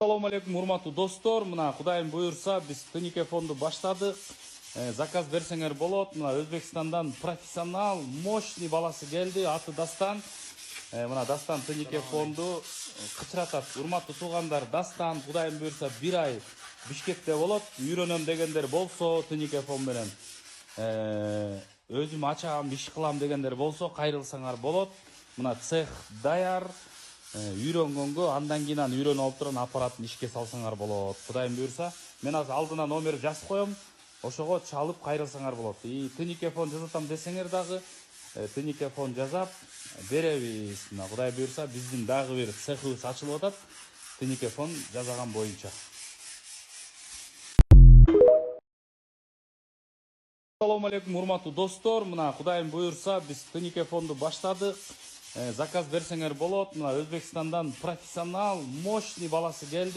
Assalamu алейкум, урматтуу достор. Мына Кудайым буйрса, биз тынникефонду баштадык. Заказ берсеңер болот. Мына Өзбекстандан профессионал, мощный баласы келди. Аты Дастан. Мына Дастан тынникефонду кычыратат. Урматтуу туугандар, Дастан Кудайым буйрса 1 ай Бишкекте болот. Үйрөнөм дегендер болсо, тынникефон менен өзүм ачам, иш кылам дегендер болсо, кайрылсаңар болот. Мына цех даяр. Үйрөнгөнгө андан кийин үйрөнүп алып турган аппаратын ишке салсаңар болот. Кудайым буйрса, мен азыр алдына номер жазып коем. Ошого чалып кайрылсаңар болот. Тынникефон жазатам десеңер дагы тынникефон жазап беребиз. Мына Кудай буйрса, биздин дагы бир цехыбыз ачылып атат. Тынникефон жасаган боюнча. Assalamu алейкум, урматтуу достор. Мына Кудайым буйрса, биз тынникефонду баштадык. Заказ берсеңер болот. Мына Өзбекстандан профессионал, мощный баласы келди.